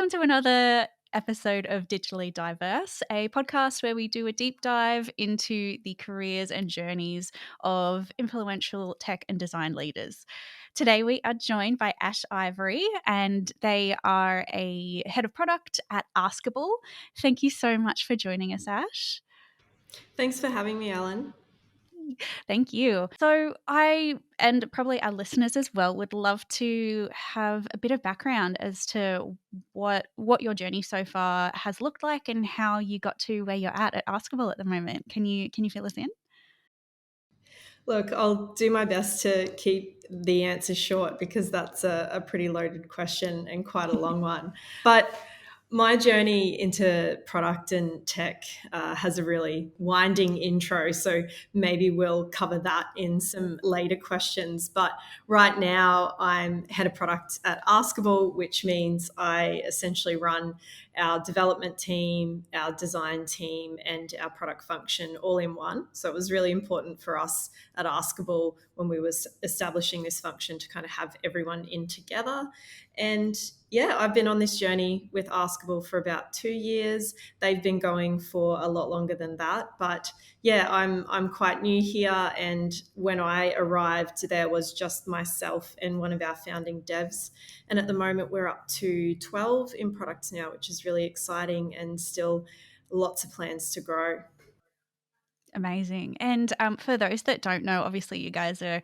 welcome to another episode of Digitally Diverse, a podcast where we do a deep dive into the careers and journeys of influential tech and design leaders. Today we are joined by Ash Ivory, and they are a head of product at Askable. Thank you so much for joining us, Ash. Thanks for having me, Alan. Thank you. So I, and probably our listeners as well, would love to have a bit of background as to what your journey so far has looked like and how you got to where you're at Askable at the moment. Can you fill us in? Look, I'll do my best to keep the answer short because that's a pretty loaded question and quite a long one. But my journey into product and tech has a really winding intro, so maybe we'll cover that in some later questions. But right now, I'm head of product at Askable, which means I essentially run our development team, our design team, and our product function all in one. So it was really important for us at Askable when we were establishing this function to kind of have everyone in together. And yeah, I've been on this journey with Askable for about 2 years. They've been going for a lot longer than that. But yeah, I'm quite new here. And when I arrived, there was just myself and one of our founding devs. And at the moment, we're up to 12 in products now, which is really exciting and still lots of plans to grow. Amazing. And for those that don't know, obviously you guys are,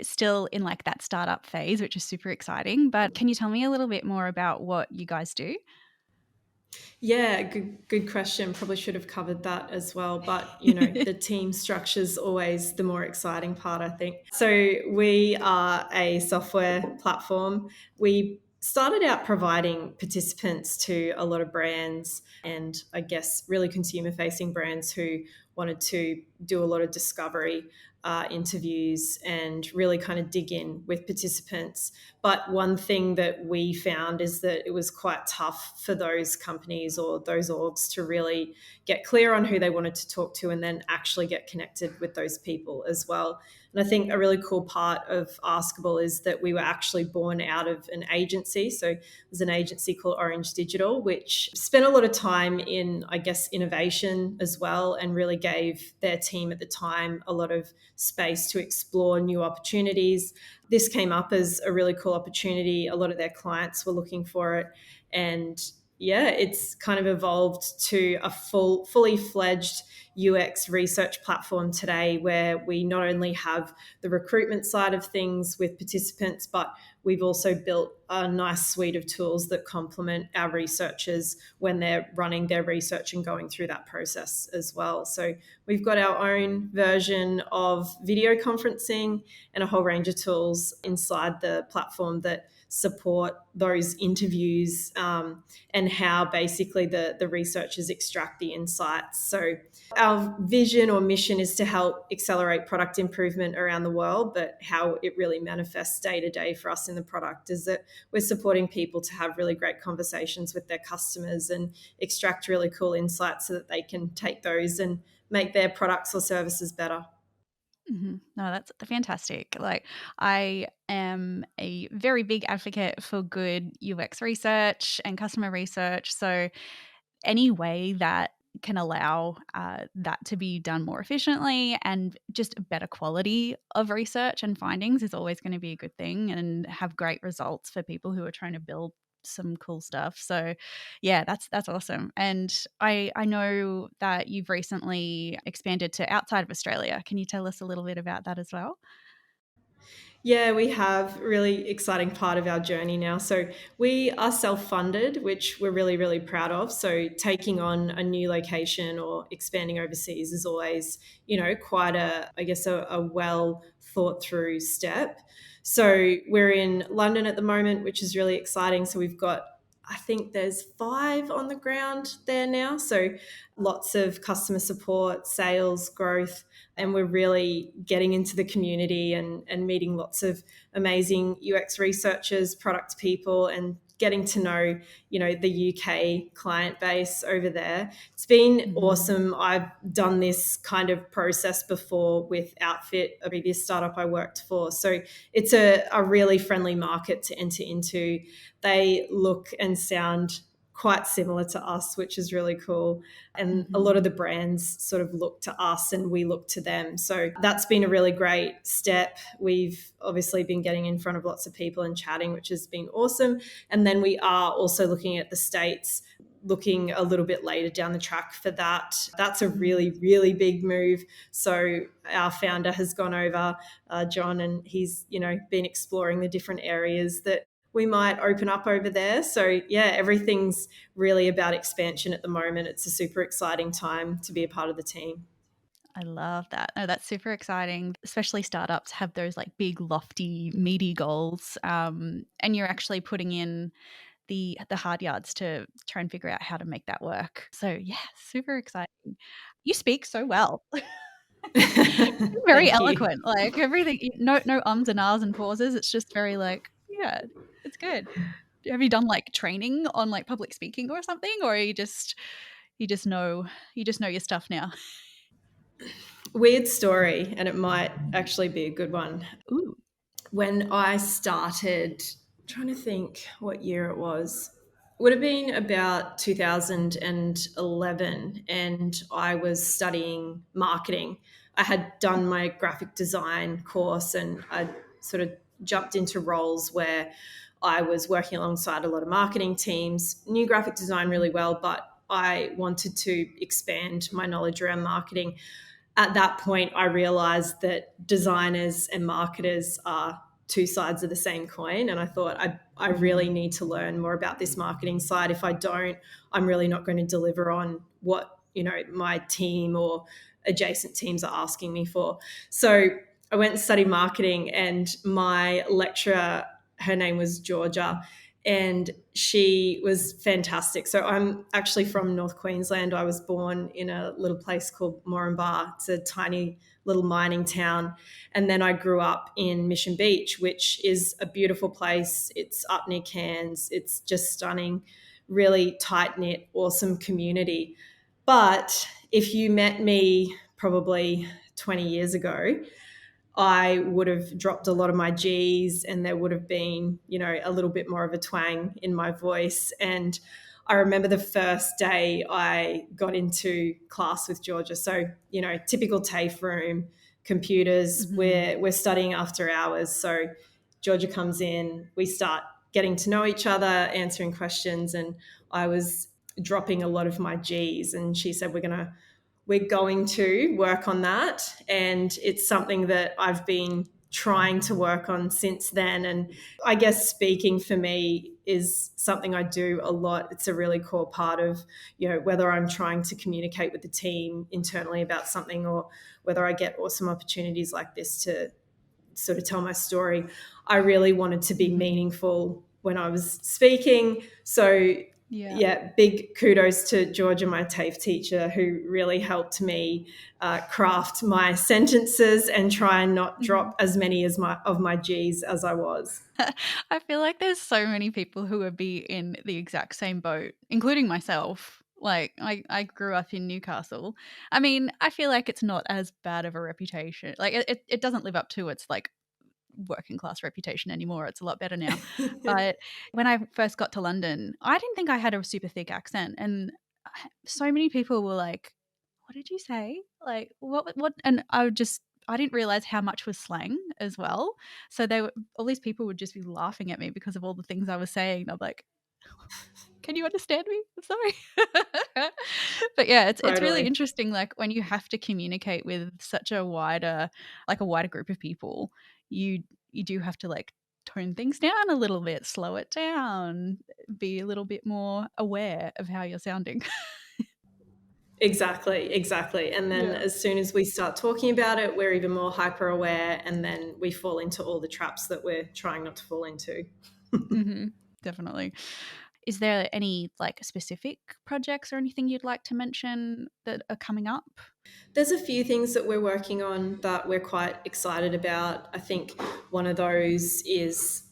still in like that startup phase, which is super exciting. But can you tell me a little bit more about what you guys do? Yeah, good question. Probably should have covered that as well. But, the team structure is always the more exciting part, I think. So we are a software platform. We started out providing participants to a lot of brands and I guess really consumer facing brands who wanted to do a lot of discovery interviews and really kind of dig in with participants. But one thing that we found is that it was quite tough for those companies or those orgs to really get clear on who they wanted to talk to and then actually get connected with those people as well. And I think a really cool part of Askable is that we were actually born out of an agency. So there's an agency called Orange Digital, which spent a lot of time in, I guess, innovation as well, and really gave their team at the time a lot of space to explore new opportunities. This came up as a really cool opportunity. A lot of their clients were looking for it. And yeah, it's kind of evolved to a fully fledged UX research platform today where we not only have the recruitment side of things with participants, but we've also built a nice suite of tools that complement our researchers when they're running their research and going through that process as well. So we've got our own version of video conferencing and a whole range of tools inside the platform that support those interviews and how basically the researchers extract the insights. So our vision or mission is to help accelerate product improvement around the world, but how it really manifests day to day for us in the product is that we're supporting people to have really great conversations with their customers and extract really cool insights so that they can take those and make their products or services better. Mm-hmm. No, that's fantastic. Like, I am a very big advocate for good UX research and customer research. So, any way that can allow that to be done more efficiently and just better quality of research and findings is always going to be a good thing and have great results for people who are trying to build some cool stuff. So yeah, that's awesome. And I know that you've recently expanded to outside of Australia. Can you tell us a little bit about that as well? Yeah, we have a really exciting part of our journey now. So we are self-funded, which we're really, really proud of. So taking on a new location or expanding overseas is always, quite a well thought through step. So we're in London at the moment, which is really exciting. So we've got, I think there's 5 on the ground there now. So lots of customer support, sales, growth, and we're really getting into the community and meeting lots of amazing UX researchers, product people, and getting to know, the UK client base over there. It's been awesome. I've done this kind of process before with Outfit, a previous startup I worked for. So it's a really friendly market to enter into. They look and sound quite similar to us, which is really cool. And a lot of the brands sort of look to us and we look to them. So that's been a really great step. We've obviously been getting in front of lots of people and chatting, which has been awesome. And then we are also looking at the States, looking a little bit later down the track for that. That's a really, really big move. So our founder has gone over, John, and he's, been exploring the different areas that we might open up over there. So yeah, everything's really about expansion at the moment. It's a super exciting time to be a part of the team. I love that. Oh, that's super exciting. Especially startups have those like big, lofty, meaty goals, and you're actually putting in the hard yards to try and figure out how to make that work. So yeah, super exciting. You speak so well. Very Thank you. eloquent. Like everything, no ums and ahs and pauses. It's just very like, yeah, it's good. Have you done like training on like public speaking or something, or you just know your stuff now? Weird story, and it might actually be a good one. Ooh. When I started, I'm trying to think what year it was. Would have been about 2011, and I was studying marketing. I had done my graphic design course, and I sort of jumped into roles where I was working alongside a lot of marketing teams, knew graphic design really well, but I wanted to expand my knowledge around marketing. At that point, I realized that designers and marketers are two sides of the same coin. And I thought, I really need to learn more about this marketing side. If I don't, I'm really not going to deliver on what, my team or adjacent teams are asking me for. So I went and studied marketing, and my lecturer, her name was Georgia, and she was fantastic. So I'm actually from North Queensland. I was born in a little place called Moranbah. It's a tiny little mining town. And then I grew up in Mission Beach, which is a beautiful place. It's up near Cairns. It's just stunning, really tight-knit, awesome community. But if you met me probably 20 years ago, I would have dropped a lot of my G's, and there would have been, a little bit more of a twang in my voice. And I remember the first day I got into class with Georgia. So, typical TAFE room, computers, we're studying after hours. So Georgia comes in, we start getting to know each other, answering questions, and I was dropping a lot of my G's. And she said, we're going to work on that. And it's something that I've been trying to work on since then. And I guess speaking for me is something I do a lot. It's a really core part of, whether I'm trying to communicate with the team internally about something, or whether I get awesome opportunities like this to sort of tell my story. I really wanted to be meaningful when I was speaking. So yeah, big kudos to Georgia, my TAFE teacher, who really helped me craft my sentences and try and not drop as many of my G's as I was. I feel like there's so many people who would be in the exact same boat, including myself. Like I grew up in Newcastle. I mean, I feel like it's not as bad of a reputation. Like it doesn't live up to its like working class reputation anymore. It's a lot better now. But when I first got to London, I didn't think I had a super thick accent, and so many people were like, "What did you say? Like what?" And I didn't realize how much was slang as well. So all these people would just be laughing at me because of all the things I was saying. I'm like, can you understand me? I'm sorry. But yeah, it's really Totally. interesting, like when you have to communicate with such a wider group of people, you do have to like tone things down a little bit, slow it down, be a little bit more aware of how you're sounding. Exactly. And then Yeah. as soon as we start talking about it, we're even more hyper aware, and then we fall into all the traps that we're trying not to fall into. Definitely. Is there any like specific projects or anything you'd like to mention that are coming up? There's a few things that we're working on that we're quite excited about. I think one of those is,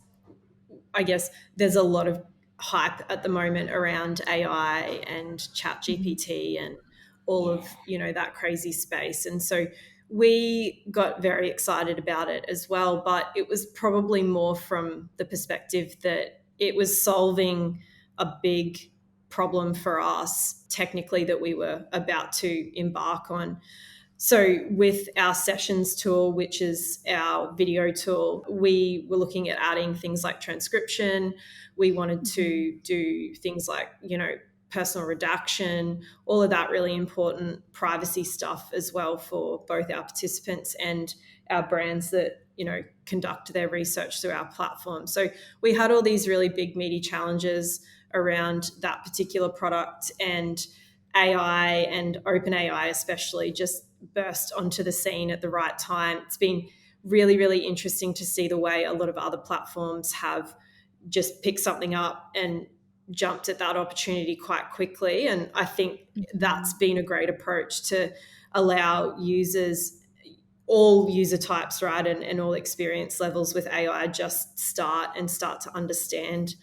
I guess, there's a lot of hype at the moment around AI and Mhm. ChatGPT and all of, that crazy space. And so we got very excited about it as well, but it was probably more from the perspective that it was solving a big problem for us technically that we were about to embark on. So, with our sessions tool, which is our video tool, we were looking at adding things like transcription. We wanted Mhm. to do things like, personal redaction, all of that really important privacy stuff as well for both our participants and our brands that, conduct their research through our platform. So, we had all these really big, meaty challenges around that particular product, and AI and OpenAI especially just burst onto the scene at the right time. It's been really, really interesting to see the way a lot of other platforms have just picked something up and jumped at that opportunity quite quickly. And I think that's Mhm. been a great approach to allow users, all user types, right, and all experience levels with AI, just start to understand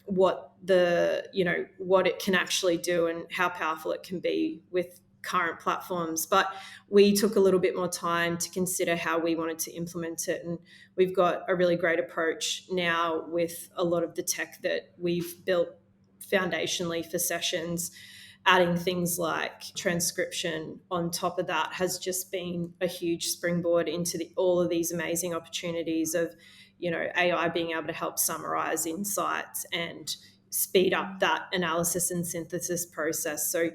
what it can actually do and how powerful it can be with current platforms. But we took a little bit more time to consider how we wanted to implement it, and we've got a really great approach now with a lot of the tech that we've built foundationally for sessions. Adding things like transcription on top of that has just been a huge springboard into all of these amazing opportunities of, AI being able to help summarize insights and speed up that analysis and synthesis process. So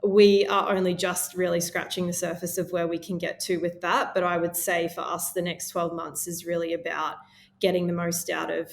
we are only just really scratching the surface of where we can get to with that. But I would say for us, the next 12 months is really about getting the most out of,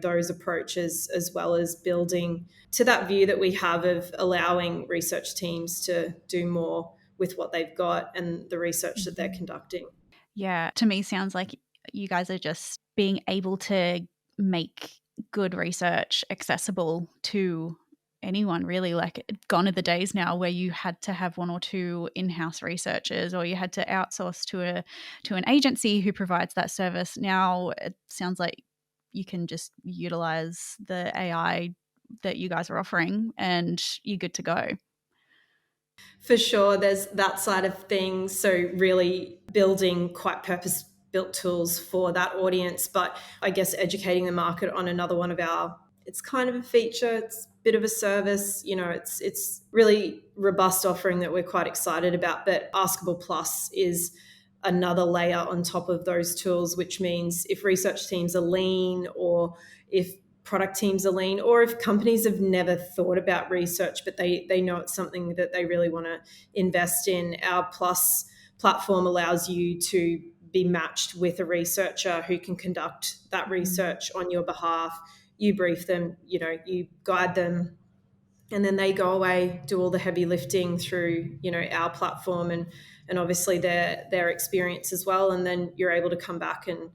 those approaches, as well as building to that view that we have of allowing research teams to do more with what they've got and the research that they're Mhm. conducting. Yeah, to me sounds like you guys are just being able to make good research accessible to anyone really. Like, gone are the days now where you had to have one or two in-house researchers, or you had to outsource to an agency who provides that service. Now it sounds like you can just utilize the AI that you guys are offering and you're good to go. For sure, there's that side of things. So, really building quite purpose built tools for that audience, but I guess educating the market on another one of our, it's kind of a feature, it's a bit of a service, it's really robust offering that we're quite excited about. But Askable Plus is another layer on top of those tools, which means if research teams are lean, or if product teams are lean, or if companies have never thought about research but they know it's something that they really want to invest in, our Plus platform allows you to be matched with a researcher who can conduct that Mhm. research on your behalf. You brief them, you guide them, and then they go away, do all the heavy lifting through, our platform, and obviously their experience as well. And then you're able to come back and,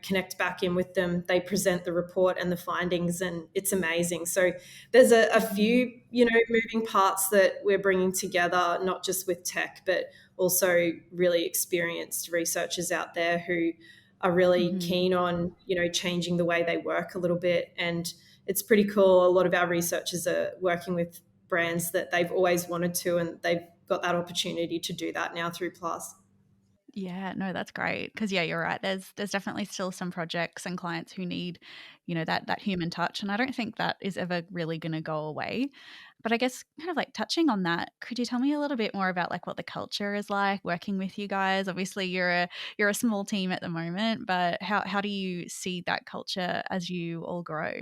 connect back in with them. They present the report and the findings, and it's amazing. So there's a Mhm. few, moving parts that we're bringing together, not just with tech, but also really experienced researchers out there who are really Mhm. keen on, changing the way they work a little bit. And it's pretty cool. A lot of our researchers are working with brands that they've always wanted to, and they've got that opportunity to do that now through Plus. Yeah, no, that's great. Because yeah, you're right. There's definitely still some projects and clients who need, that human touch, and I don't think that is ever really gonna go away. But I guess kind of like touching on that, could you tell me a little bit more about like what the culture is like working with you guys? Obviously, you're a small team at the moment, but how do you see that culture as you all grow?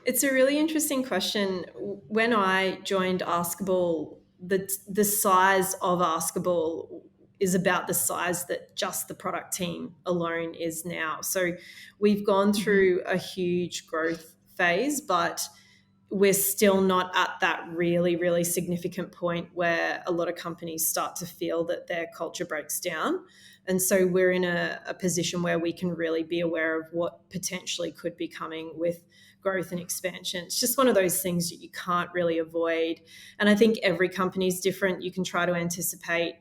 It's a really interesting question. When I joined Askable, the size of Askable is about the size that just the product team alone is now. So we've gone Mhm. through a huge growth phase, but we're still not at that really, really significant point where a lot of companies start to feel that their culture breaks down. And so we're in a position where we can really be aware of what potentially could be coming with growth and expansion. It's just one of those things that you can't really avoid. And I think every company is different. You can try to anticipate,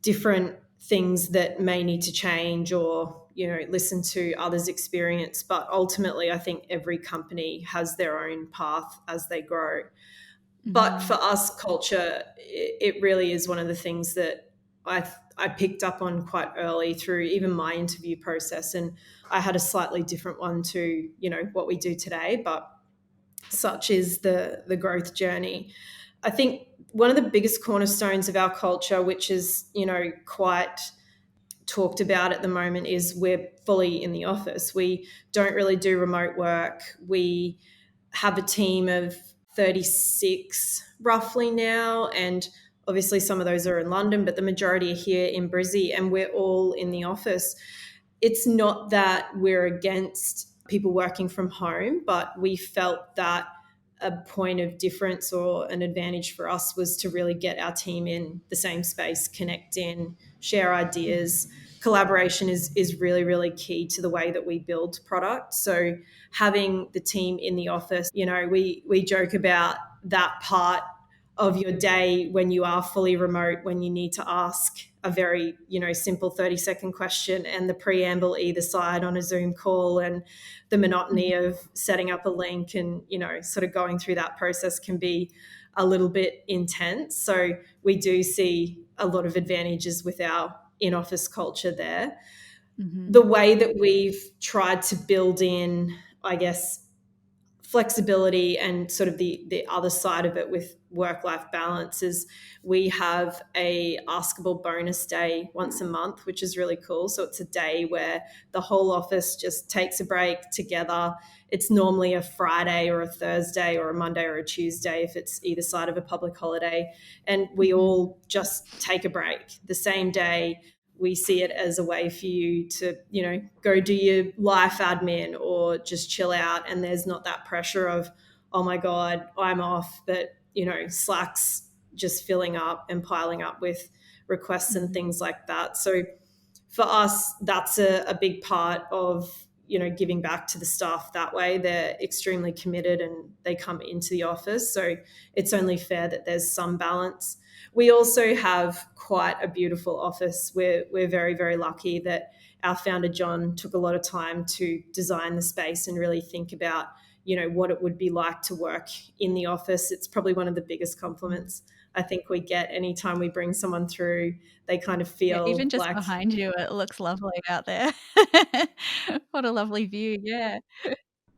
different things that may need to change, or listen to others' experience. But ultimately, I think every company has their own path as they grow. But Mm-hmm. for us, culture, it really is one of the things that I picked up on quite early through even my interview process. And I had a slightly different one to what we do today, but such is the growth journey. I think one of the biggest cornerstones of our culture, which is quite talked about at the moment, is we're fully in the office. We don't really do remote work. We have a team of 36 roughly now, and obviously some of those are in London, but the majority are here in Brizzy, and we're all in the office. It's not that we're against people working from home, but we felt that a point of difference or an advantage for us was to really get our team in the same space, connect in, share ideas. Collaboration is really, really key to the way that we build product. So having the team in the office, we joke about that part of your day when you are fully remote, when you need to ask a very simple 30-second question, and the preamble either side on a Zoom call, and the monotony of setting up a link and sort of going through that process can be a little bit intense. So we do see a lot of advantages with our in-office culture there. Mm-hmm. The way that we've tried to build in, I guess, flexibility and sort of the other side of it with work-life balance is we have a Askable bonus day once a month, which is really cool. So it's a day where the whole office just takes a break together. It's normally a Friday or a Thursday or a Monday or a Tuesday if it's either side of a public holiday. And we Mm-hmm. all just take a break the same day. We see it as a way for you to, go do your life admin or just chill out. And there's not that pressure of, oh my God, I'm off, but, Slack's just filling up and piling up with requests and Mm-hmm. things like that. So for us, that's a big part of, giving back to the staff that way. They're extremely committed and they come into the office. So it's only fair that there's some balance. We also have quite a beautiful office. We're very, very lucky that our founder, John, took a lot of time to design the space and really think about, what it would be like to work in the office. It's probably one of the biggest compliments I think we get anytime we bring someone through. They kind of Yeah, even feel just like behind you, it looks lovely out there. What a lovely view, yeah.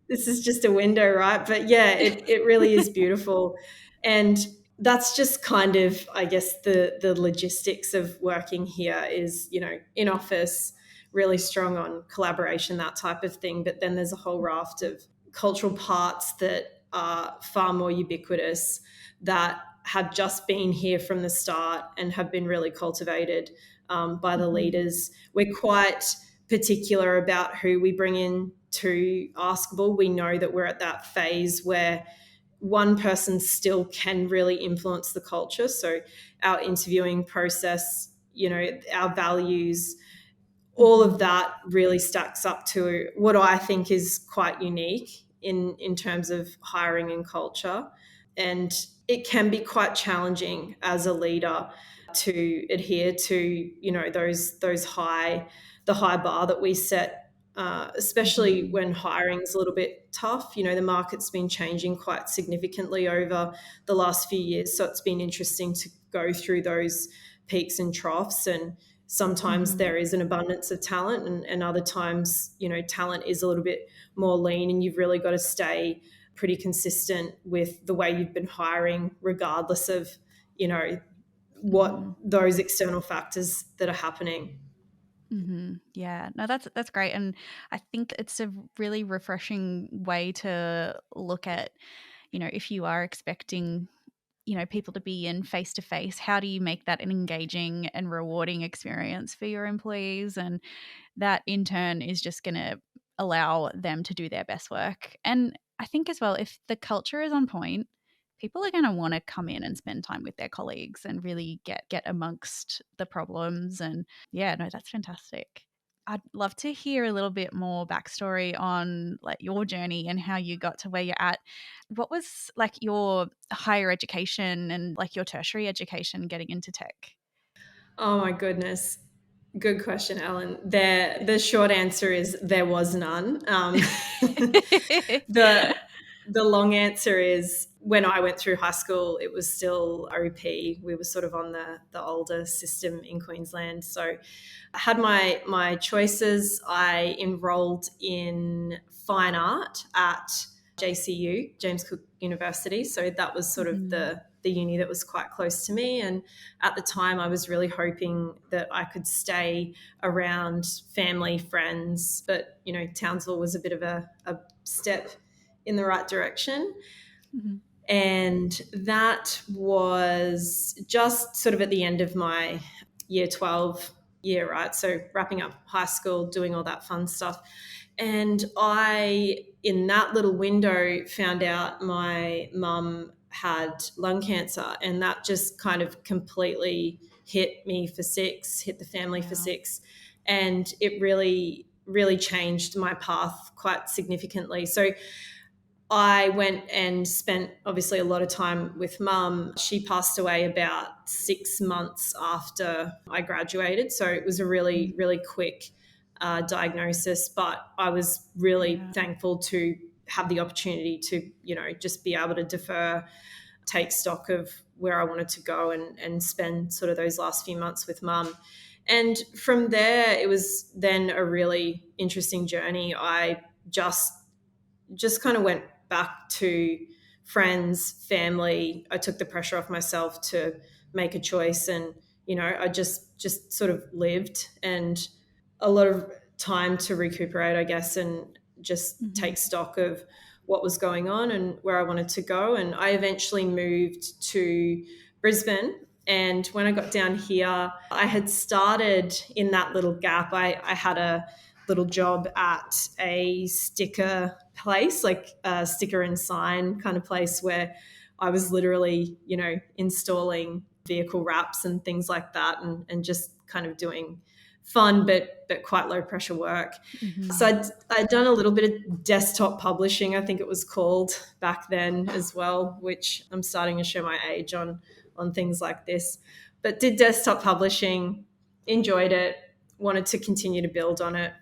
this is just a window, right? But yeah, it really is beautiful. And that's just kind of, I guess, the logistics of working here is, in office, really strong on collaboration, that type of thing. But then there's a whole raft of cultural parts that are far more ubiquitous, that have just been here from the start and have been really cultivated by the Mhm, leaders. We're quite particular about who we bring in to Askable. We know that we're at that phase where one person still can really influence the culture. So our interviewing process, our values, all of mhm, that really stacks up to what I think is quite unique in terms of hiring and culture. And it can be quite challenging as a leader to adhere to, those the high bar that we set, especially mhm, when hiring is a little bit tough. The market's been changing quite significantly over the last few years. So it's been interesting to go through those peaks and troughs. And sometimes mhm. there is an abundance of talent, and other times, talent is a little bit more lean, and you've really got to stay pretty consistent with the way you've been hiring, regardless of, what Mhm, those external factors that are happening. mhm. Yeah, no, that's great, and I think it's a really refreshing way to look at, if you are expecting, people to be in face to face, how do you make that an engaging and rewarding experience for your employees? And that in turn is just going to allow them to do their best work. And I think as well, if the culture is on point, people are going to want to come in and spend time with their colleagues and really get amongst the problems. And yeah, no, that's fantastic. I'd love to hear a little bit more backstory on like your journey and how you got to where you're at. What was like your higher education and like your tertiary education getting into tech? Oh my goodness. Good question, Ellen. The short answer is there was none. The the long answer is when I went through high school, it was still OP. We were sort of on the older system in Queensland. So I had my choices. I enrolled in fine art at JCU, James Cook University. So that was sort of the uni that was quite close to me. And at the time, I was really hoping that I could stay around family, friends. But, Townsville was a bit of a step in the right direction. Mm-hmm. And that was just sort of at the end of my year 12 year, right? So wrapping up high school, doing all that fun stuff. And I, in that little window, found out my mum had lung cancer, and that just kind of completely hit me for six, hit the family for six. And it really, really changed my path quite significantly. So I went and spent obviously a lot of time with mum. She passed away about 6 months after I graduated. So it was a really, really quick diagnosis, but I was really thankful to have the opportunity to, just be able to defer, take stock of where I wanted to go and spend sort of those last few months with mum. And from there, it was then a really interesting journey. I just kind of went back to friends, family. I took the pressure off myself to make a choice, and I just sort of lived, and a lot of time to recuperate, I guess, and just take stock of what was going on and where I wanted to go. And I eventually moved to Brisbane. And when I got down here, I had started in that little gap. I had a little job at a sticker place, like a sticker and sign kind of place, where I was literally, installing vehicle wraps and things like that, and just kind of doing fun but quite low pressure work. So I'd done a little bit of desktop publishing, I think it was called back then as well, which I'm starting to show my age on things like this. But did desktop publishing, enjoyed it, wanted to continue to build on it.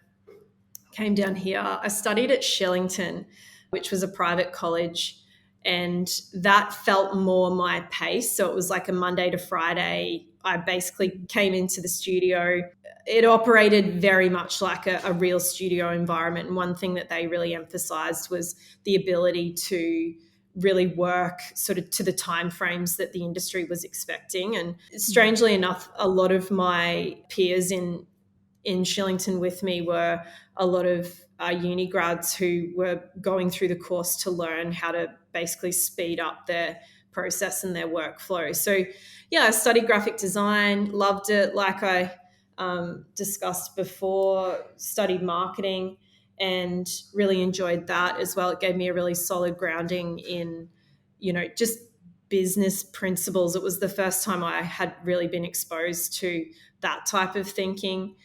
Came down here. I studied at Shillington, which was a private college, and that felt more my pace. So it was like a Monday to Friday. I basically came into the studio. It operated very much like a real studio environment. And one thing that they really emphasized was the ability to really work sort of to the timeframes that the industry was expecting. And strangely enough, a lot of my peers in Shillington with me were a lot of uni grads who were going through the course to learn how to basically speed up their process and their workflow. So yeah, I studied graphic design, loved it. Like I discussed before, studied marketing and really enjoyed that as well. It gave me a really solid grounding in, just business principles. It was the first time I had really been exposed to that type of thinking.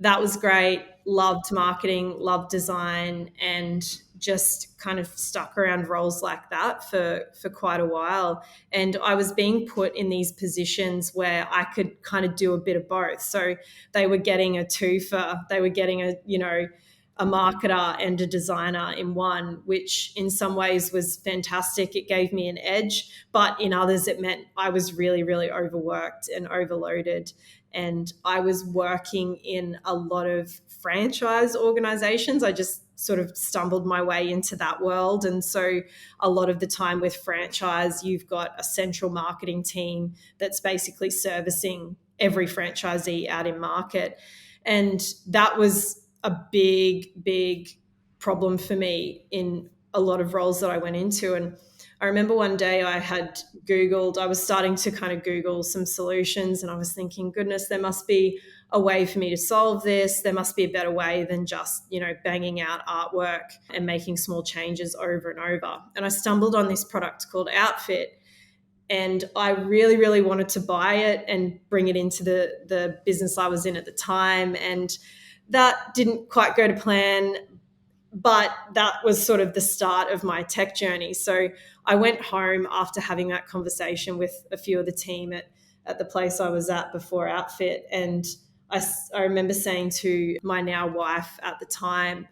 That was great. Loved marketing, loved design, and just kind of stuck around roles like that for quite a while. And I was being put in these positions where I could kind of do a bit of both. So they were getting a twofer, they were getting a marketer and a designer in one, which in some ways was fantastic. It gave me an edge, but in others it meant I was really, really overworked and overloaded. And I was working in a lot of franchise organizations. I just sort of stumbled my way into that world. And so a lot of the time with franchise, you've got a central marketing team that's basically servicing every franchisee out in market. And that was a big, big problem for me in a lot of roles that I went into. And I remember one day I was starting to kind of Google some solutions, and I was thinking, goodness, there must be a way for me to solve this. There must be a better way than just, banging out artwork and making small changes over and over. And I stumbled on this product called Outfit, and I really, really wanted to buy it and bring it into the business I was in at the time. And that didn't quite go to plan, but that was sort of the start of my tech journey. So I went home after having that conversation with a few of the team at the place I was at before Outfit, and I remember saying to my now wife at the time,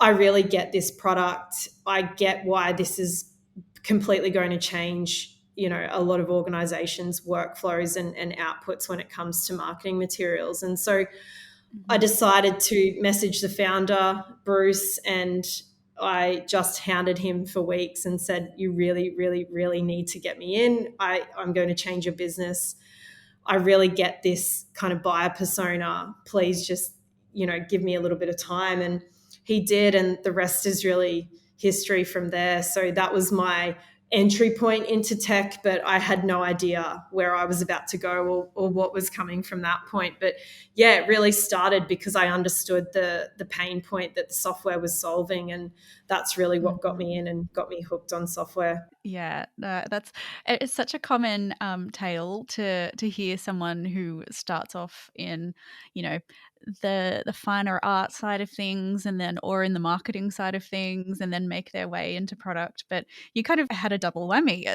I really get this product. I get why this is completely going to change, a lot of organizations' workflows and outputs when it comes to marketing materials. And so I Mhm. decided to message the founder, Bruce, and I just hounded him for weeks and said, you really, really, really need to get me in. I'm going to change your business. I really get this kind of buyer persona. Please just, give me a little bit of time. And he did. And the rest is really history from there. So that was my entry point into tech, but I had no idea where I was about to go or what was coming from that point. But yeah, it really started because I understood the pain point that the software was solving. And that's really what got me Mhm. in and got me hooked on software. Yeah, no, it's such a common tale to hear someone who starts off in, you know, the finer art side of things, and then or in the marketing side of things, and then make their way into product. But you kind of had a double whammy,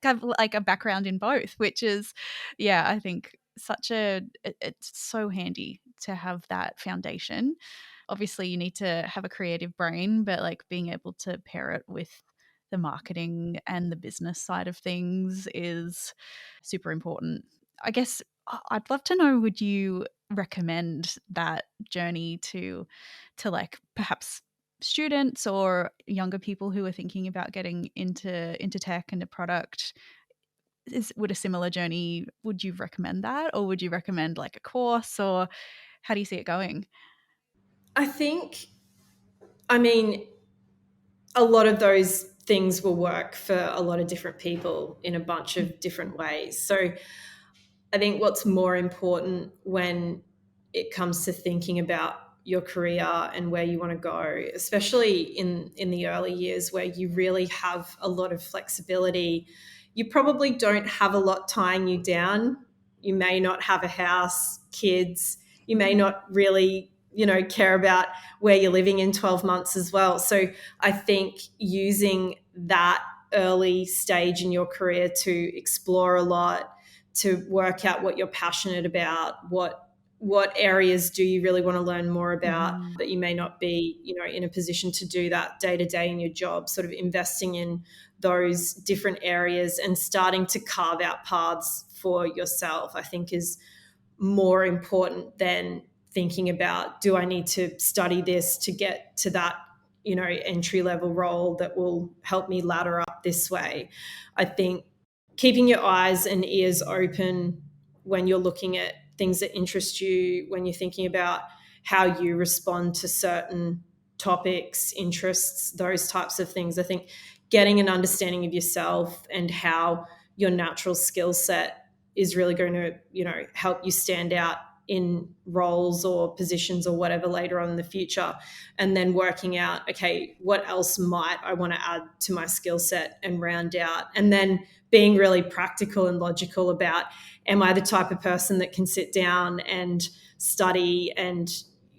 kind of like a background in both, which is, yeah, I think it's so handy to have that foundation. Obviously, you need to have a creative brain, but like being able to pair it with the marketing and the business side of things is super important. I guess I'd love to know, would you recommend that journey to like perhaps students or younger people who are thinking about getting into tech and a product? Would a similar journey, would you recommend that, or would you recommend like a course, or how do you see it going? I think, I mean, a lot of those things will work for a lot of different people in a bunch of different ways. So I think what's more important when it comes to thinking about your career and where you want to go, especially in the early years where you really have a lot of flexibility, you probably don't have a lot tying you down. You may not have a house, kids, you may not really, care about where you're living in 12 months as well. So I think using that early stage in your career to explore a lot, to work out what you're passionate about, what areas do you really want to learn more about, Mhm. that you may not be, in a position to do that day to day in your job, sort of investing in those different areas and starting to carve out paths for yourself, I think is more important than thinking about, do I need to study this to get to that, entry level role that will help me ladder up this way. I think keeping your eyes and ears open when you're looking at things that interest you, when you're thinking about how you respond to certain topics, interests, those types of things. I think getting an understanding of yourself and how your natural skill set is really going to, help you stand out in roles or positions or whatever later on in the future. And then working out, okay, what else might I want to add to my skill set and round out? And then being really practical and logical about, am I the type of person that can sit down and study and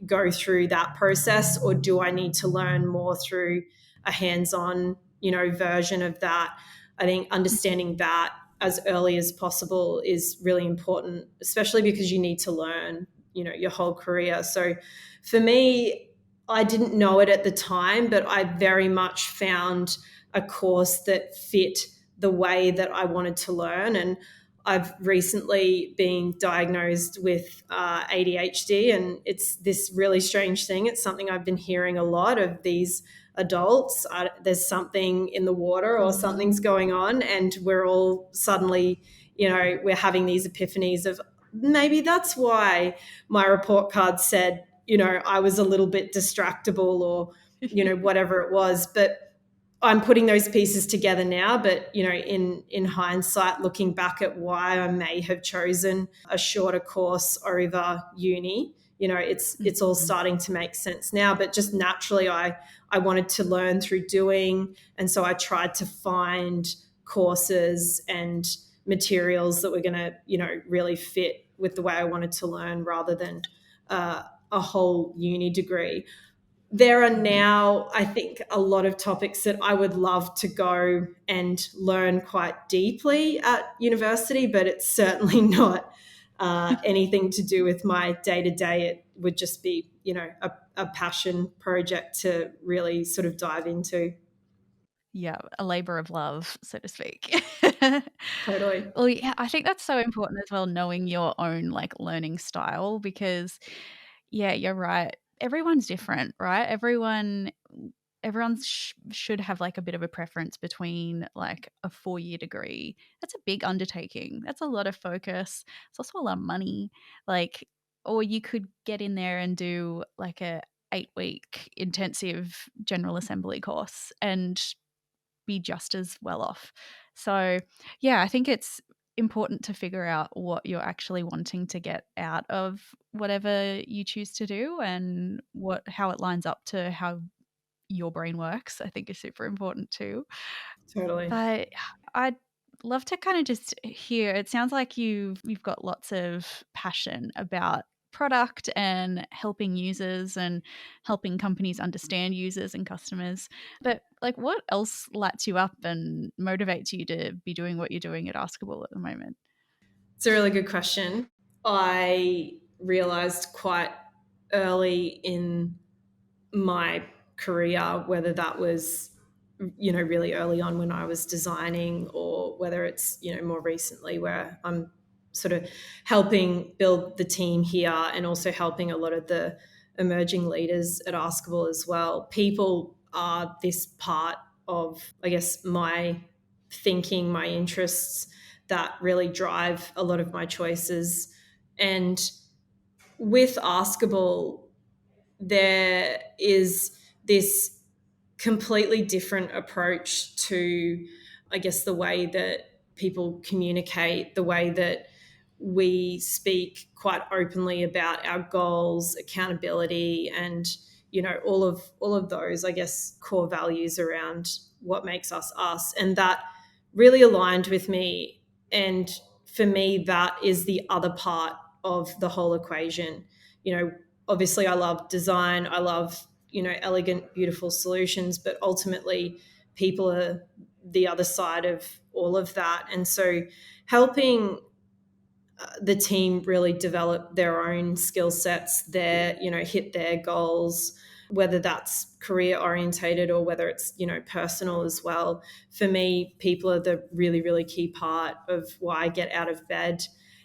go through that process, or do I need to learn more through a hands-on, version of that? I think Mhm. understanding that as early as possible is really important, especially because you need to learn, your whole career. So for me, I didn't know it at the time, but I very much found a course that fit the way that I wanted to learn. And I've recently been diagnosed with ADHD, and it's this really strange thing. It's something I've been hearing a lot of these adults. There's something in the water or Mhm. something's going on, and we're all suddenly, we're having these epiphanies of, maybe that's why my report card said, I was a little bit distractible, or, whatever it was. But I'm putting those pieces together now, but in hindsight, looking back at why I may have chosen a shorter course over uni, it's all Mhm. starting to make sense now. But just naturally, I wanted to learn through doing, and so I tried to find courses and materials that were going to really fit with the way I wanted to learn, rather than a whole uni degree. There are Mhm. now, I think, a lot of topics that I would love to go and learn quite deeply at university, but it's certainly not anything to do with my day-to-day. It would just be, a passion project to really sort of dive into. Yeah, a labor of love, so to speak. Totally. Well, yeah, I think that's so important as well, knowing your own, like, learning style because, yeah, you're right. Everyone's different, right? Everyone should have, like, a bit of a preference between, like, a 4-year degree. That's a big undertaking. That's a lot of focus. It's also a lot of money. Like, or you could get in there and do, like, a 8-week intensive general assembly course and be just as well off. So, yeah, I think it's important to figure out what you're actually wanting to get out of whatever you choose to do and how it lines up to how your brain works. I think is super important too. Totally. But I'd love to kind of just hear, it sounds like you've got lots of passion about product and helping users and helping companies understand users and customers. But like what else lights you up and motivates you to be doing what you're doing at Askable at the moment? It's a really good question. I realized quite early in my career, whether that was, really early on when I was designing, or whether it's, more recently where I'm sort of helping build the team here and also helping a lot of the emerging leaders at Askable as well. People are this part of, I guess, my thinking, my interests that really drive a lot of my choices. And with Askable, there is this completely different approach to, I guess, the way that people communicate, the way that we speak quite openly about our goals, accountability, and all of those, I guess, core values around what makes us us. And that really aligned with me. And for me, that is the other part of the whole equation. Obviously I love design, I love, elegant, beautiful solutions, but ultimately people are the other side of all of that. And so helping the team really develop their own skill sets, hit their goals, whether that's career orientated or whether it's, personal as well. For me, people are the really, really key part of why I get out of bed.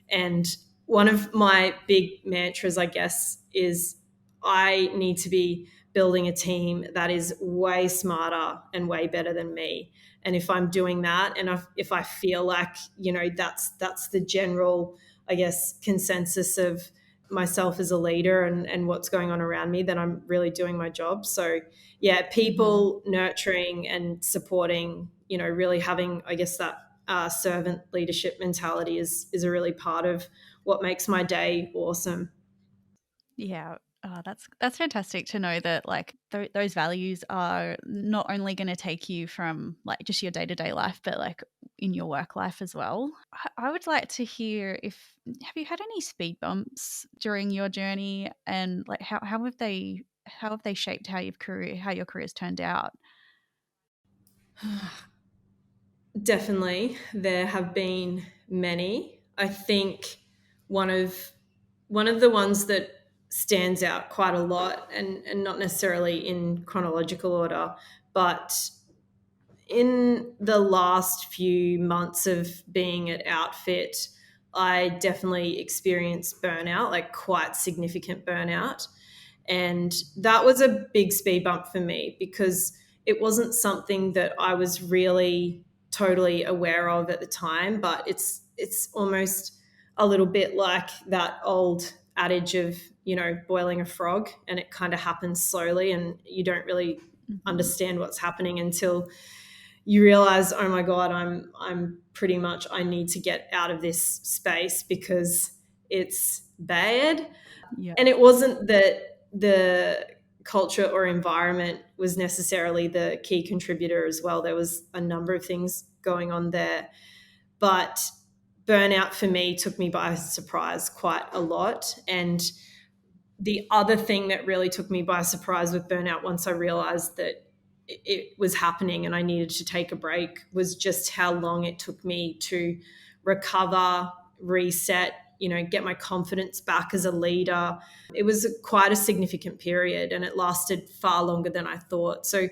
And one of my big mantras, I guess, is I need to be building a team that is way smarter and way better than me. And if I'm doing that, and if I feel like, that's the general, I guess, consensus of myself as a leader and what's going on around me, then I'm really doing my job. So yeah, Mhm. people nurturing and supporting, really having, I guess, that servant leadership mentality is a really part of what makes my day awesome. Yeah. Oh, that's fantastic to know that like those values are not only going to take you from like just your day-to-day life, but like in your work life as well. I would like to hear if have you had any speed bumps during your journey and like how have they shaped how your career's turned out? Definitely, there have been many. I think one of one of the ones that stands out quite a lot, and not necessarily in chronological order, but in the last few months of being at Outfit, I definitely experienced burnout, like quite significant burnout. And that was a big speed bump for me because it wasn't something that I was really totally aware of at the time, but it's almost a little bit like that old adage of, boiling a frog, and it kind of happens slowly and you don't really Mhm. understand what's happening until you realize, oh my God, I'm pretty much, I need to get out of this space because it's bad. Yeah. And it wasn't that the culture or environment was necessarily the key contributor as well. There was a number of things going on there. But burnout for me took me by surprise quite a lot. And the other thing that really took me by surprise with burnout, once I realized that it was happening and I needed to take a break, was just how long it took me to recover, reset, get my confidence back as a leader. It was quite a significant period, and it lasted far longer than I thought. So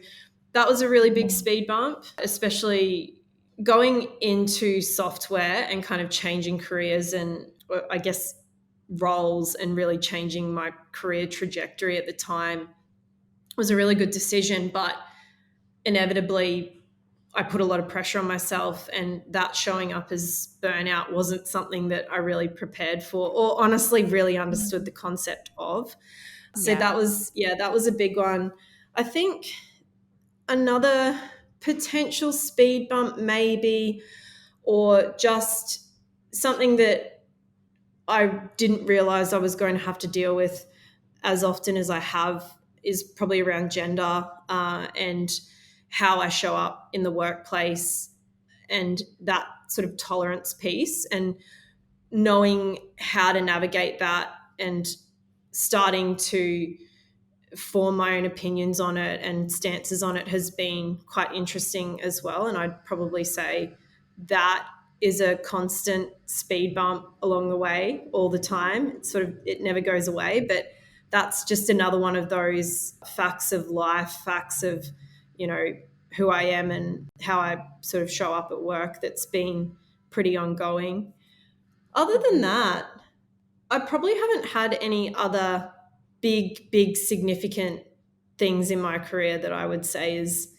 that was a really big speed bump, especially going into software and kind of changing careers and, I guess, roles, and really changing my career trajectory at the time was a really good decision. But inevitably, I put a lot of pressure on myself, and that showing up as burnout wasn't something that I really prepared for, or honestly really understood the concept of. So Yeah. that was a big one. I think another potential speed bump maybe, or just something that I didn't realize I was going to have to deal with as often as I have, is probably around gender, and how I show up in the workplace, and that sort of tolerance piece, and knowing how to navigate that, and starting to form my own opinions on it and stances on it has been quite interesting as well. And I'd probably say that is a constant speed bump along the way all the time. It never goes away, but that's just another one of those facts of life, facts of, who I am and how I sort of show up at work that's been pretty ongoing. Other than that, I probably haven't had any other big, significant things in my career that I would say is,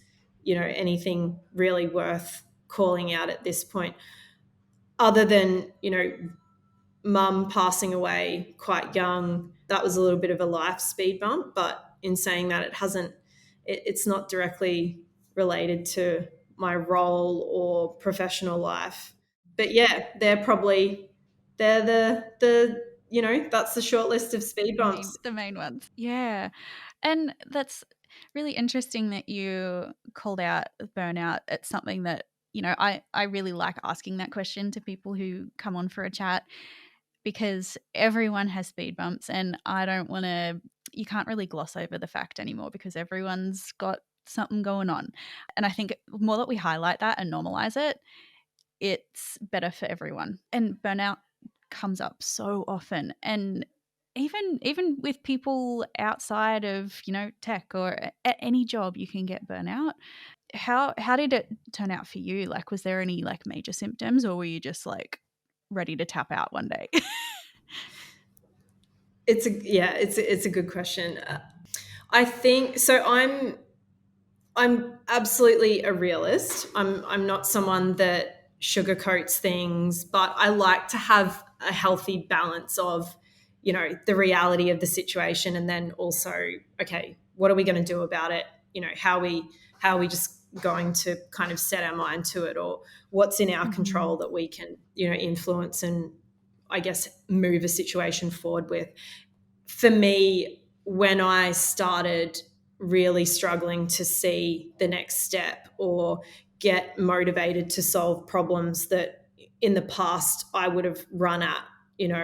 anything really worth calling out at this point, other than, mum passing away quite young. That was a little bit of a life speed bump, but in saying that, it's not directly related to my role or professional life. But yeah, they're that's the short list of speed bumps. The main ones. Yeah. And that's really interesting that you called out burnout. It's something that, I really like asking that question to people who come on for a chat, because everyone has speed bumps, and you can't really gloss over the fact anymore, because everyone's got something going on. And I think the more that we highlight that and normalize it, it's better for everyone. And burnout comes up so often, and even with people outside of tech, or at any job, you can get burnout. How did it turn out for you? Like, was there any like major symptoms, or were you just like ready to tap out one day? It's a good question. I think so. I'm absolutely a realist. I'm not someone that sugarcoats things, but I like to have a healthy balance of, the reality of the situation, and then also, okay, what are we going to do about it? How are we just going to kind of set our mind to it, or what's in our control that we can, influence and, I guess, move a situation forward with. For me, when I started really struggling to see the next step or get motivated to solve problems that in the past I would have run at,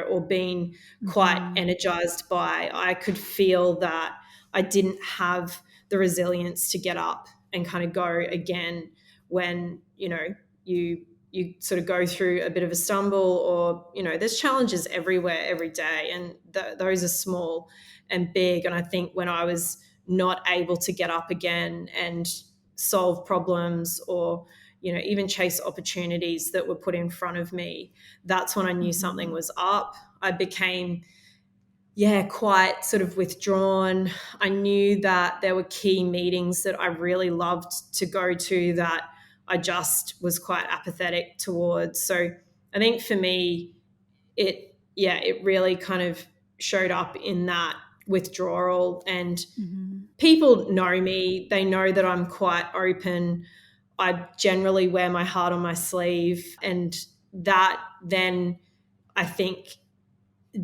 or been quite energized by, I could feel that I didn't have the resilience to get up and kind of go again when, you sort of go through a bit of a stumble, or, there's challenges everywhere every day, and those are small and big. And I think when I was not able to get up again and solve problems, or, even chase opportunities that were put in front of me, that's when I knew something was up. I became quite sort of withdrawn. I knew that there were key meetings that I really loved to go to that I just was quite apathetic towards. So I think for me, it really kind of showed up in that withdrawal. And people know me. They know that I'm quite open. I generally wear my heart on my sleeve. And that then, I think,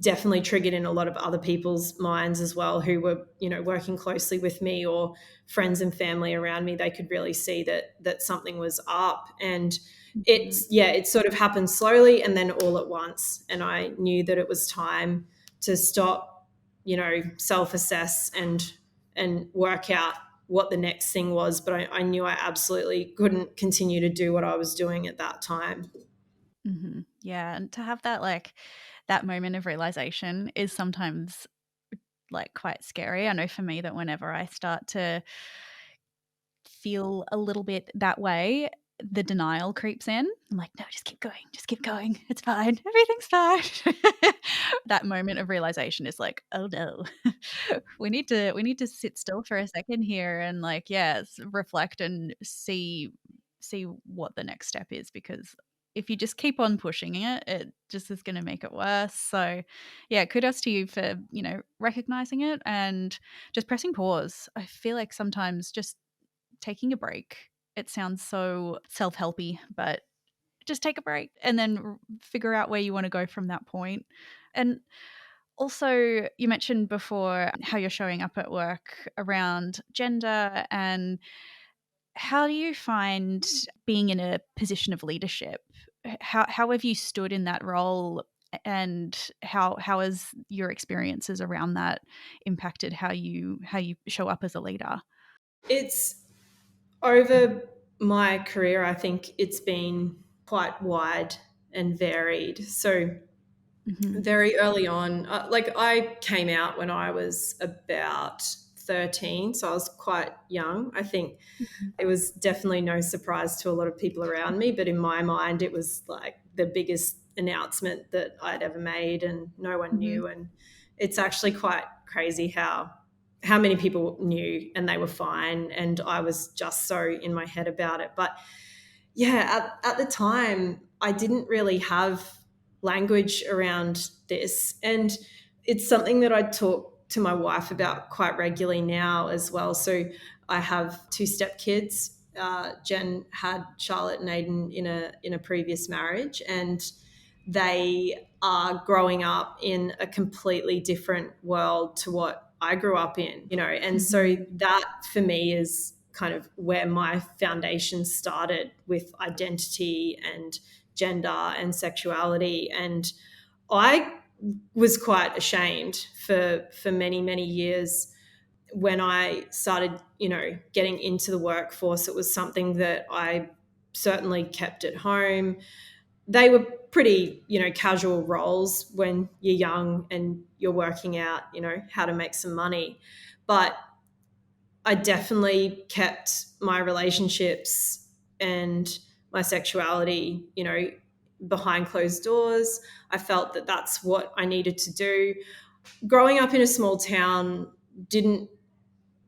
definitely triggered in a lot of other people's minds as well, who were, working closely with me, or friends and family around me. They could really see that something was up. And it sort of happened slowly and then all at once. And I knew that it was time to stop, self-assess and work out what the next thing was. But I knew I absolutely couldn't continue to do what I was doing at that time. Yeah, and to have that that moment of realization is sometimes like quite scary. I know for me that whenever I start to feel a little bit that way, the denial creeps in. I'm like, no, just keep going. It's fine. Everything's fine. That moment of realization is like, oh no, we need to sit still for a second here and like, reflect and see what the next step is, because if you just keep on pushing it, it just is going to make it worse. So, yeah, kudos to you for, recognizing it and just pressing pause. I feel like sometimes just taking a break. It sounds so self-helpy, but just take a break and then figure out where you want to go from that point. And also, you mentioned before how you're showing up at work around gender, and how do you find being in a position of leadership? How have you stood in that role, and how has your experiences around that impacted how you show up as a leader? It's over my career, I think it's been quite wide and varied. So Mhm. very early on, like I came out when I was about 13, so I was quite young. I think Mhm. it was definitely no surprise to a lot of people around me, but in my mind, it was like the biggest announcement that I'd ever made, and no one Mhm. knew. And it's actually quite crazy how many people knew and they were fine, and I was just so in my head about it. But yeah, at the time, I didn't really have language around this. And it's something that I talk to my wife about quite regularly now as well. So I have two stepkids. Jen had Charlotte and Aiden in a previous marriage, and they are growing up in a completely different world to what I grew up in, and so Mhm. that for me is kind of where my foundation started with identity and gender and sexuality. And I was quite ashamed for many, many years. When I started, getting into the workforce, it was something that I certainly kept at home. They were pretty, casual roles when you're young and you're working out, how to make some money. But I definitely kept my relationships and my sexuality, behind closed doors. I felt that that's what I needed to do. Growing up in a small town didn't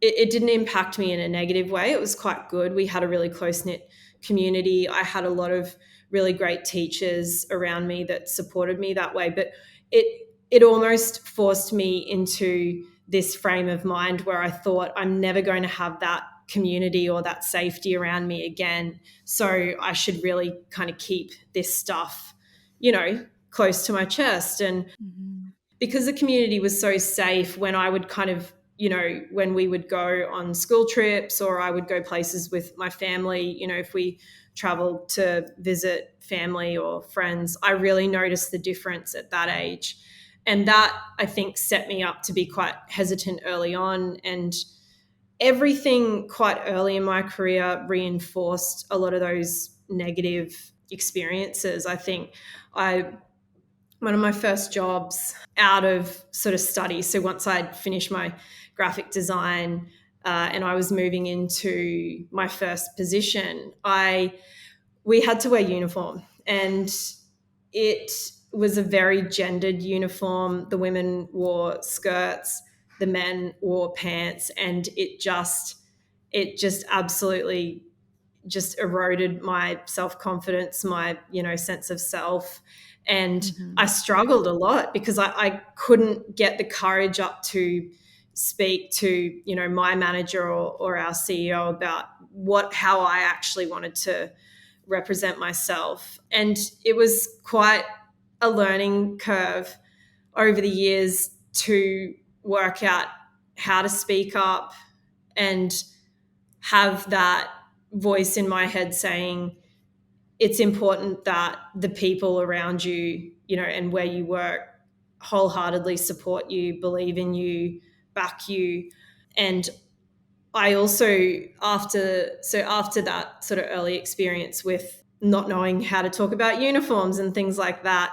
it didn't impact me in a negative way. It was quite good. We had a really close knit community. I had a lot of really great teachers around me that supported me that way. But it almost forced me into this frame of mind where I thought I'm never going to have that community or that safety around me again. So I should really kind of keep this stuff, close to my chest. And Mhm. because the community was so safe, when I would kind of, when we would go on school trips or I would go places with my family, if we traveled to visit family or friends, I really noticed the difference at that age. And that, I think, set me up to be quite hesitant early on. And everything quite early in my career reinforced a lot of those negative experiences. I think I one of my first jobs out of sort of study. So once I'd finished my graphic design and I was moving into my first position, we had to wear uniform, and it was a very gendered uniform. The women wore skirts, the men wore pants, and it just absolutely just eroded my self-confidence, my, sense of self. And I Mhm. struggled a lot because I couldn't get the courage up to speak to, my manager or our CEO about how I actually wanted to represent myself. And it was quite a learning curve over the years to work out how to speak up and have that voice in my head saying it's important that the people around you, and where you work wholeheartedly support you, believe in you, back you. And I also, after that sort of early experience with not knowing how to talk about uniforms and things like that,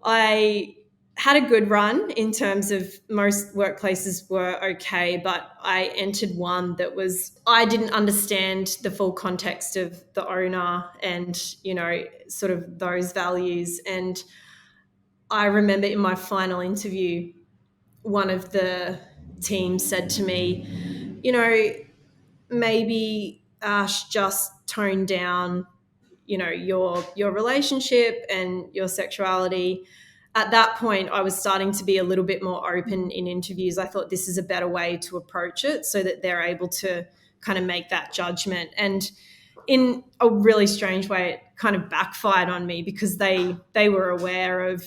I had a good run in terms of most workplaces were okay, but I entered one that I didn't understand the full context of the owner and, sort of those values. And I remember in my final interview, one of the team said to me, maybe Ash, just tone down, your relationship and your sexuality. At that point, I was starting to be a little bit more open in interviews. I thought this is a better way to approach it so that they're able to kind of make that judgment. And in a really strange way, it kind of backfired on me because they were aware of,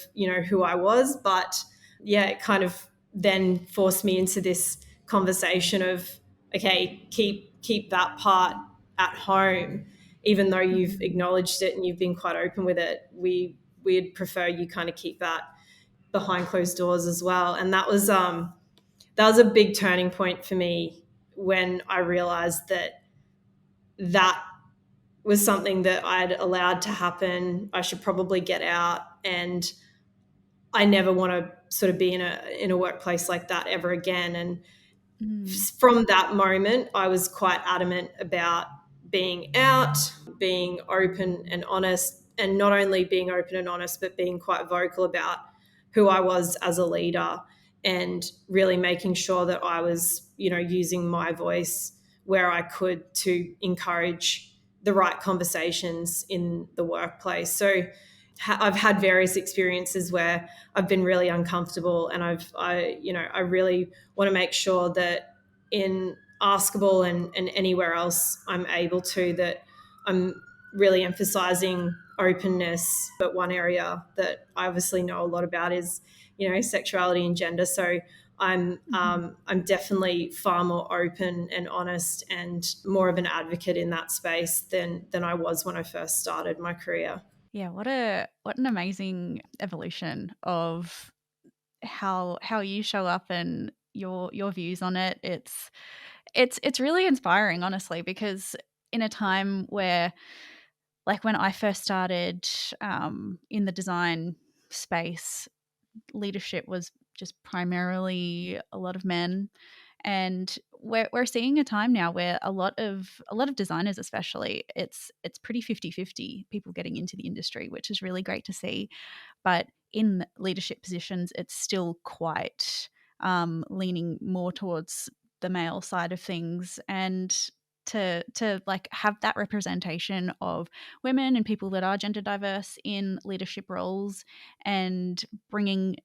who I was. But yeah, it kind of then forced me into this conversation of, okay, keep that part at home, even though you've acknowledged it and you've been quite open with it. We'd prefer you kind of keep that behind closed doors as well. And that was a big turning point for me when I realized that was something that I'd allowed to happen. I should probably get out, and I never want to sort of be in a workplace like that ever again. And from that moment, I was quite adamant about being out, being open and honest, and not only being open and honest, but being quite vocal about who I was as a leader, and really making sure that I was, using my voice where I could to encourage the right conversations in the workplace. So I've had various experiences where I've been really uncomfortable, and I really want to make sure that in Askable and anywhere else I'm able to, that I'm really emphasizing openness. But one area that I obviously know a lot about is, sexuality and gender. So I'm definitely far more open and honest and more of an advocate in that space than I was when I first started my career. Yeah, what an amazing evolution of how you show up and your views on it. It's really inspiring, honestly, because in a time where, like, when I first started in the design space, leadership was just primarily a lot of men. And we're seeing a time now where a lot of designers, especially, it's pretty 50-50 people getting into the industry, which is really great to see. But in leadership positions, it's still quite leaning more towards the male side of things. And to like have that representation of women and people that are gender diverse in leadership roles, and bringing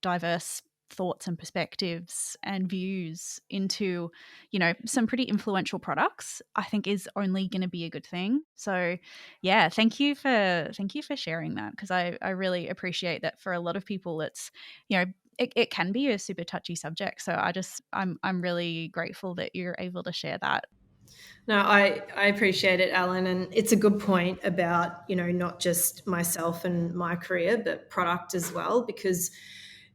diverse thoughts and perspectives and views into, some pretty influential products, I think is only going to be a good thing. So yeah, thank you for sharing that, because I really appreciate that. For a lot of people, it's, it can be a super touchy subject. So I'm really grateful that you're able to share that. No, I appreciate it, Alan. And it's a good point about, not just myself and my career, but product as well, because,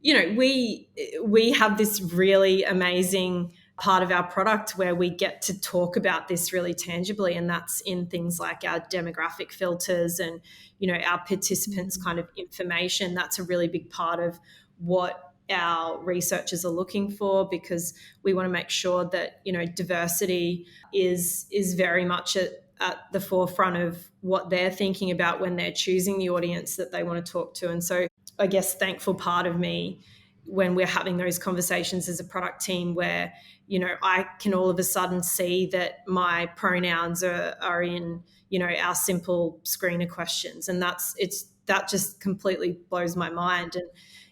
we have this really amazing part of our product where we get to talk about this really tangibly. And that's in things like our demographic filters and, our participants' kind of information. That's a really big part of what our researchers are looking for, because we want to make sure that, diversity is very much at the forefront of what they're thinking about when they're choosing the audience that they want to talk to. And so I guess thankful part of me when we're having those conversations as a product team where, I can all of a sudden see that my pronouns are in, our simple screener questions. And that just completely blows my mind. And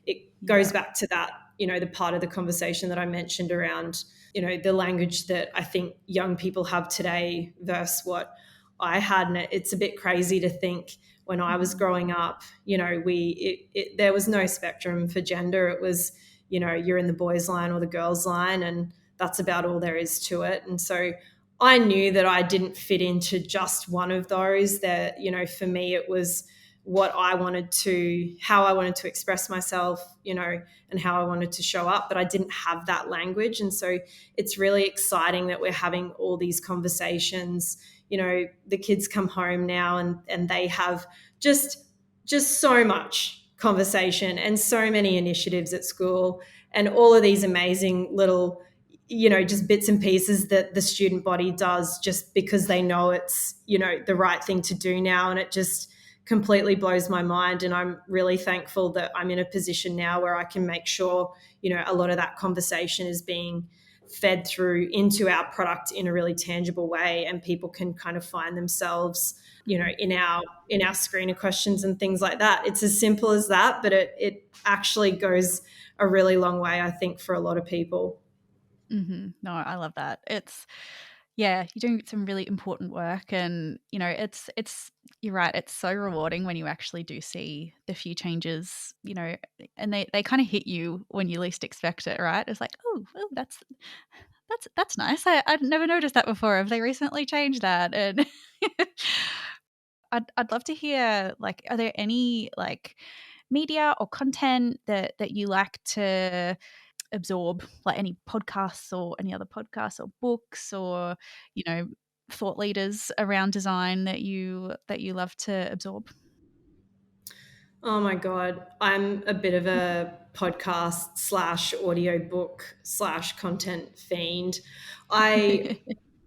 it goes back to that, the part of the conversation that I mentioned around, the language that I think young people have today versus what I had. And it's a bit crazy to think when I was growing up, there was no spectrum for gender. It was, you're in the boys line or the girls line, and that's about all there is to it. And so I knew that I didn't fit into just one of those. That, for me, it was how I wanted to express myself, and how I wanted to show up, but I didn't have that language. And so it's really exciting that we're having all these conversations. The kids come home now and they have just so much conversation, and so many initiatives at school, and all of these amazing little, just bits and pieces that the student body does just because they know it's, the right thing to do now. And it just completely blows my mind. And I'm really thankful that I'm in a position now where I can make sure, a lot of that conversation is being fed through into our product in a really tangible way, and people can kind of find themselves, in our screener questions and things like that. It's as simple as that, but it actually goes a really long way, I think, for a lot of people. No, I love that. Yeah, you're doing some really important work, and it's you're right. It's so rewarding when you actually do see the few changes, and they kind of hit you when you least expect it. Right? It's like, oh, that's nice. I'd never noticed that before. Have they recently changed that? And I'd love to hear, like, are there any like media or content that you like to absorb, like any podcasts or any other podcasts or books, or you know thought leaders around design that you love to absorb? Oh my God. I'm a bit of a podcast slash audiobook slash content fiend. I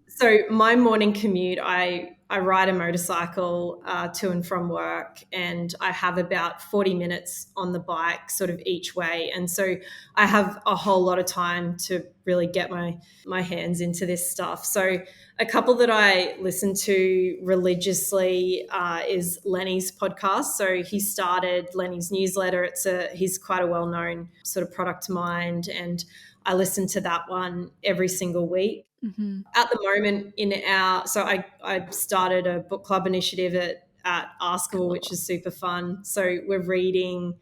So my morning commute, I ride a motorcycle to and from work, and I have about 40 minutes on the bike sort of each way. And so I have a whole lot of time to really get my hands into this stuff. So a couple that I listen to religiously is Lenny's podcast. So he started Lenny's newsletter. He's quite a well-known sort of product mind, and I listen to that one every single week. Hmm. At the moment I started a book club initiative at Askable, which Cool. is super fun. So we're reading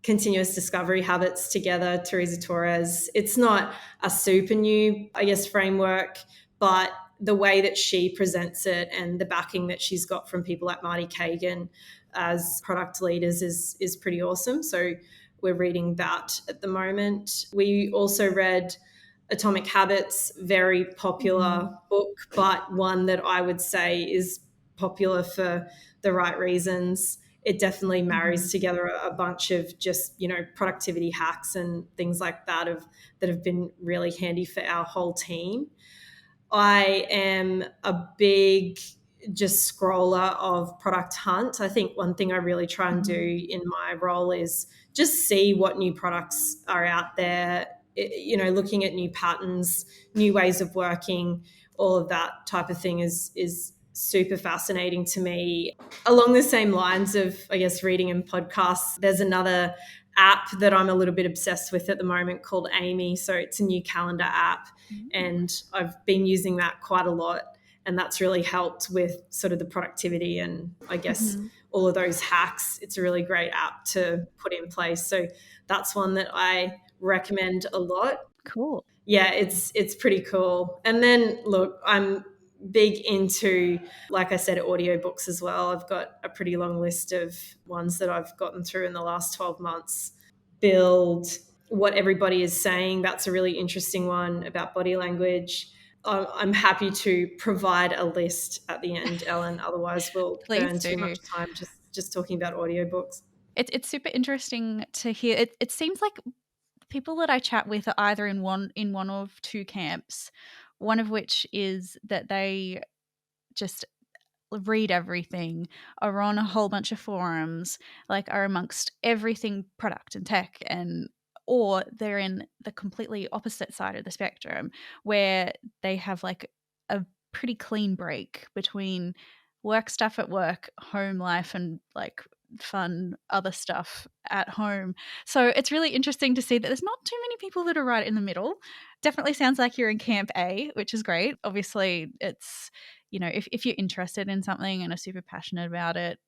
Continuous Discovery Habits together, Teresa Torres. It's not a super new, I guess, framework, but the way that she presents it and the backing that she's got from people like Marty Kagan as product leaders is pretty awesome. So we're reading that at the moment. We also read Atomic Habits, very popular Hmm. book, but one that I would say is popular for the right reasons. It definitely Hmm. marries together a bunch of just, productivity hacks and things like that have been really handy for our whole team. I am a big just scroller of Product Hunt. I think one thing I really try and do Hmm. in my role is just see what new products are out there, looking at new patterns, new ways of working, all of that type of thing is super fascinating to me. Along the same lines of, I guess, reading and podcasts, there's another app that I'm a little bit obsessed with at the moment called Amy. So it's a new calendar app, and I've been using that quite a lot. And that's really helped with sort of the productivity and, I guess, Hmm. all of those hacks. It's a really great app to put in place. So that's one that I recommend a lot. Cool. Yeah, it's pretty cool. And then look, I'm big into, like I said, audiobooks as well. I've got a pretty long list of ones that I've gotten through in the last 12 months. Build What Everybody Is Saying. That's a really interesting one about body language. I'm happy to provide a list at the end, Ellen. Otherwise, we'll Please burn too much do. time just talking about audiobooks. It's super interesting to hear. It seems like people that I chat with are either in one of two camps. One of which is that they just read everything, are on a whole bunch of forums, like are amongst everything product and tech, and or they're in the completely opposite side of the spectrum where they have like a pretty clean break between work stuff at work, home life, and like fun other stuff at home. So it's really interesting to see that there's not too many people that are right in the middle. Definitely sounds like you're in camp A, which is great. Obviously, it's if you're interested in something and are super passionate about it,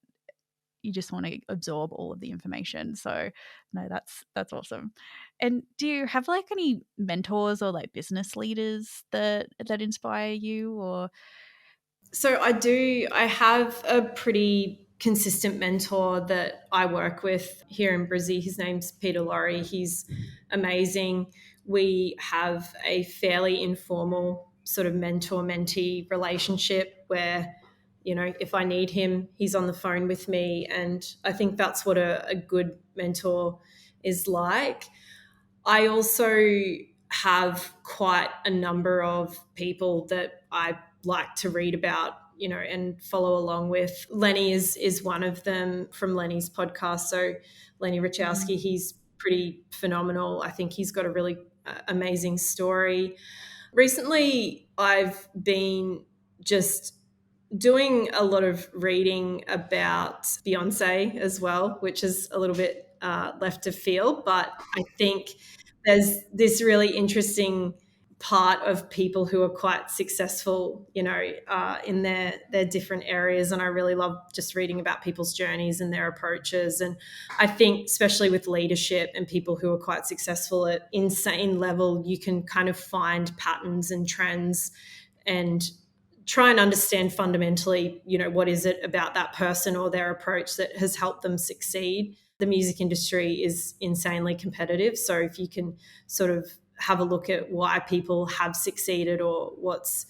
you just want to absorb all of the information. So no, that's awesome. And do you have like any mentors or like business leaders that inspire you, or So I do. I have a pretty consistent mentor that I work with here in Brizzy. His name's Peter Laurie. He's amazing. We have a fairly informal sort of mentor-mentee relationship where if I need him, he's on the phone with me. And I think that's what a good mentor is like. I also have quite a number of people that I like to read about, and follow along with. Lenny is one of them, from Lenny's podcast. So Lenny Mhm. Richowski, he's pretty phenomenal. I think he's got a really amazing story. Recently, I've been just doing a lot of reading about Beyonce as well, which is a little bit left of field, but I think there's this really interesting part of people who are quite successful, in their different areas, and I really love just reading about people's journeys and their approaches. And I think, especially with leadership and people who are quite successful at insane level, you can kind of find patterns and trends and try and understand fundamentally, what is it about that person or their approach that has helped them succeed. The music industry is insanely competitive. So if you can sort of have a look at why people have succeeded, or what's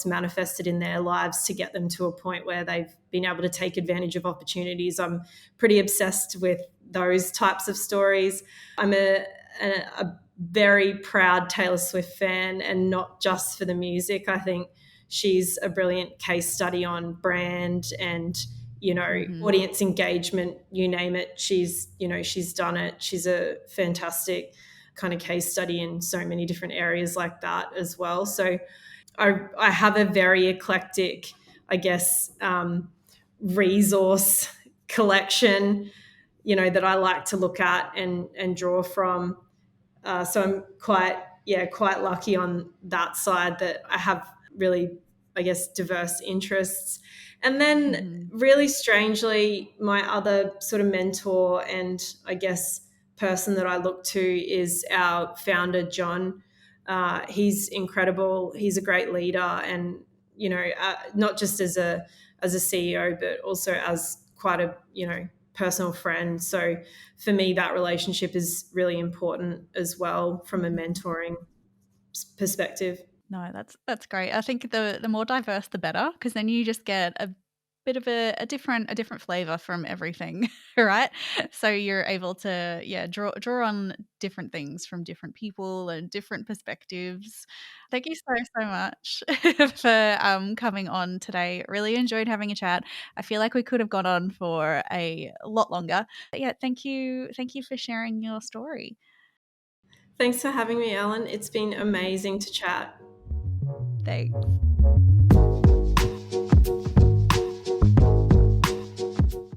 manifested in their lives to get them to a point where they've been able to take advantage of opportunities. I'm pretty obsessed with those types of stories. I'm a very proud Taylor Swift fan, and not just for the music. I think she's a brilliant case study on brand and, Mhm. audience engagement, you name it. She's done it. She's a fantastic kind of case study in so many different areas like that as well. So I have a very eclectic, I guess, resource collection, that I like to look at and draw from. So I'm quite lucky on that side, that I have really, I guess, diverse interests. And then, Mhm. really strangely, my other sort of mentor and, I guess, person that I look to is our founder, John. He's incredible. He's a great leader, and not just as a CEO, but also as quite a personal friend. So for me, that relationship is really important as well from a Mhm. mentoring perspective. No, that's great. I think the more diverse, the better, because then you just get a bit of a different flavor from everything, right? So you're able to, yeah, draw on different things from different people and different perspectives. Thank you so much for coming on today. Really enjoyed having a chat. I feel like we could have gone on for a lot longer. But yeah, thank you for sharing your story. Thanks for having me, Ellen. It's been amazing to chat. Thanks.